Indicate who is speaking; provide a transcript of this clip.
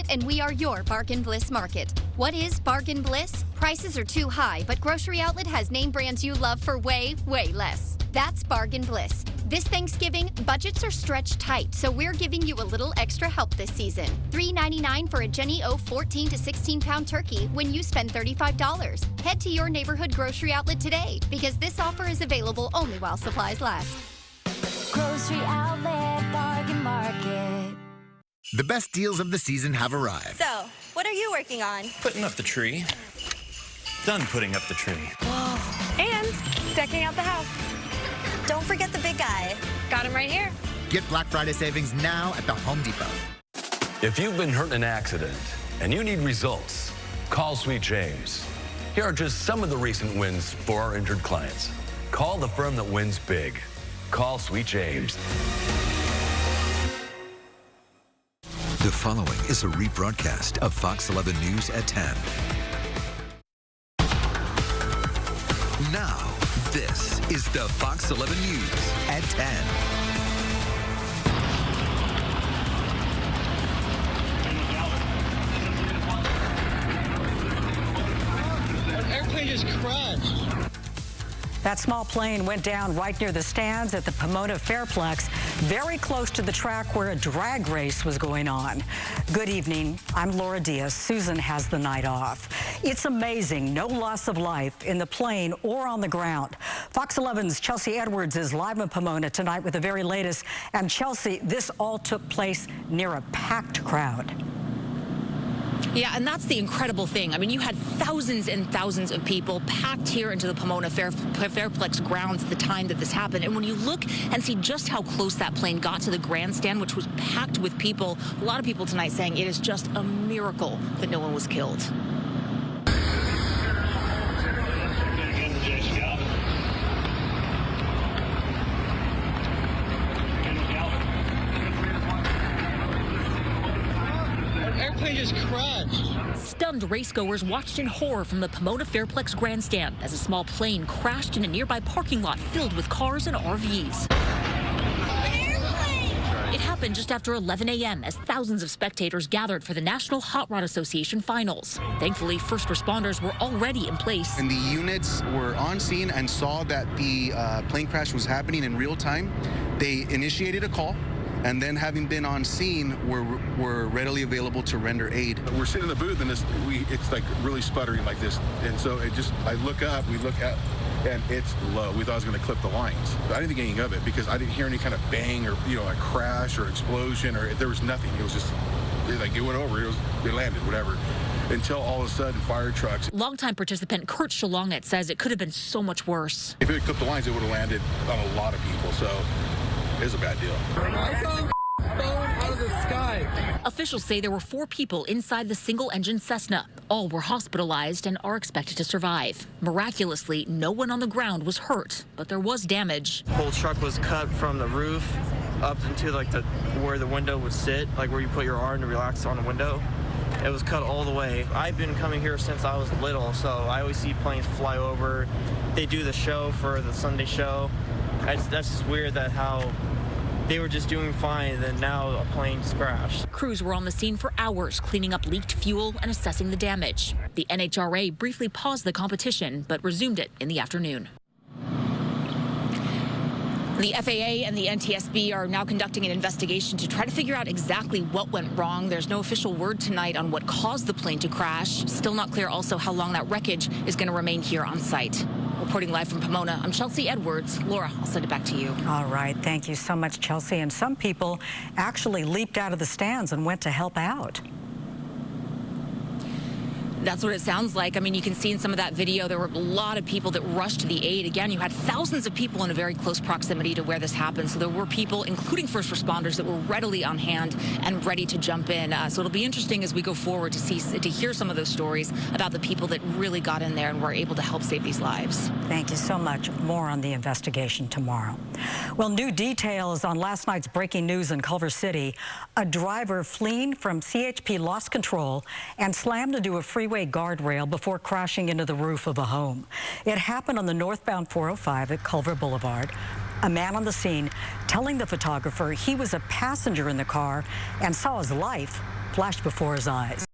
Speaker 1: and we are your Bargain Bliss Market. What is Bargain Bliss? Prices are too high, but Grocery Outlet has name brands you love for way, way less. That's Bargain Bliss. This Thanksgiving, budgets are stretched tight, so we're giving you a little extra help this season. $3.99 for a Jenny O 14 to 16 pound turkey when you spend $35. Head to your neighborhood Grocery Outlet today because this offer is available only while supplies last.
Speaker 2: Grocery Outlet Bargain Market.
Speaker 3: The best deals of the season have arrived.
Speaker 4: So, what are you working on?
Speaker 5: Putting up the tree. Done putting up the tree.
Speaker 4: And decking out the house. Don't forget the big guy. Got him right here.
Speaker 3: Get Black Friday savings now at the Home Depot.
Speaker 6: If you've been hurt in an accident and you need results, call Sweet James. Here are just some of the recent wins for our injured clients. Call the firm that wins big. Call Sweet James.
Speaker 7: The following is a rebroadcast of Fox 11 News at 10. Now, this is the Fox 11 News at 10.
Speaker 8: An airplane just crashed.
Speaker 9: That small plane went down right near the stands at the Pomona Fairplex, very close to the track where a drag race was going on. Good evening. I'm Laura Diaz. Susan has the night off. It's amazing. No loss of life in the plane or on the ground. Fox 11's Chelsea Edwards is live in Pomona tonight with the very latest. And Chelsea, this all took place near a packed crowd.
Speaker 10: Yeah, and that's the incredible thing. I mean, you had thousands and thousands of people packed here into the Pomona Fairplex grounds at the time that this happened. And when you look and see just how close that plane got to the grandstand, which was packed with people, a lot of people tonight saying it is just a miracle that no one was killed.
Speaker 8: Airplane just crashed.
Speaker 10: Stunned racegoers watched in horror from the Pomona Fairplex grandstand as a small plane crashed in a nearby parking lot filled with cars and RVs. It happened just after 11 a.m. as thousands of spectators gathered for the National Hot Rod Association finals. Thankfully, first responders were already in place.
Speaker 11: And the units were on scene and saw that the plane crash was happening in real time. They initiated a call. And then, having been on scene, we're readily available to render aid.
Speaker 12: We're sitting in the booth, and it's like really sputtering like this. And so I look up, we look at, and it's low. We thought it was going to clip the lines. I didn't think anything of it because I didn't hear any kind of bang or a crash or explosion, or there was nothing. It was just like it went over. It landed, whatever. Until all of a sudden, fire trucks.
Speaker 10: Longtime participant Kurt Shalonget says it could have been so much worse.
Speaker 12: If it had clipped the lines, it would have landed on a lot of people. So. It's a bad deal.
Speaker 8: I saw a phone out of the sky.
Speaker 10: Officials say there were 4 people inside the single-engine Cessna. All were hospitalized and are expected to survive. Miraculously, no one on the ground was hurt, but there was damage.
Speaker 13: The whole truck was cut from the roof up into where the window would sit, like where you put your arm to relax on the window. It was cut all the way. I've been coming here since I was little, so I always see planes fly over. They do the show for the Sunday show. That's just weird that how they were just doing fine and then now a plane crashed.
Speaker 10: Crews were on the scene for hours cleaning up leaked fuel and assessing the damage. The NHRA briefly paused the competition but resumed it in the afternoon. The FAA and the NTSB are now conducting an investigation to try to figure out exactly what went wrong. There's no official word tonight on what caused the plane to crash. Still not clear also how long that wreckage is going to remain here on site. Reporting live from Pomona, I'm Chelsea Edwards. Laura, I'll send it back to you.
Speaker 9: All right. Thank you so much, Chelsea. And some people actually leaped out of the stands and went to help out.
Speaker 10: That's what it sounds like. I mean, you can see in some of that video, there were a lot of people that rushed to the aid. Again, you had thousands of people in a very close proximity to where this happened. So there were people, including first responders, that were readily on hand and ready to jump in. So it'll be interesting as we go forward to hear some of those stories about the people that really got in there and were able to help save these lives.
Speaker 9: Thank you so much. More on the investigation tomorrow. Well, new details on last night's breaking news in Culver City. A driver fleeing from CHP lost control and slammed into a freeway guardrail before crashing into the roof of a home. It happened on the northbound 405 at Culver Boulevard. A man on the scene telling the photographer he was a passenger in the car and saw his life flashed before his eyes.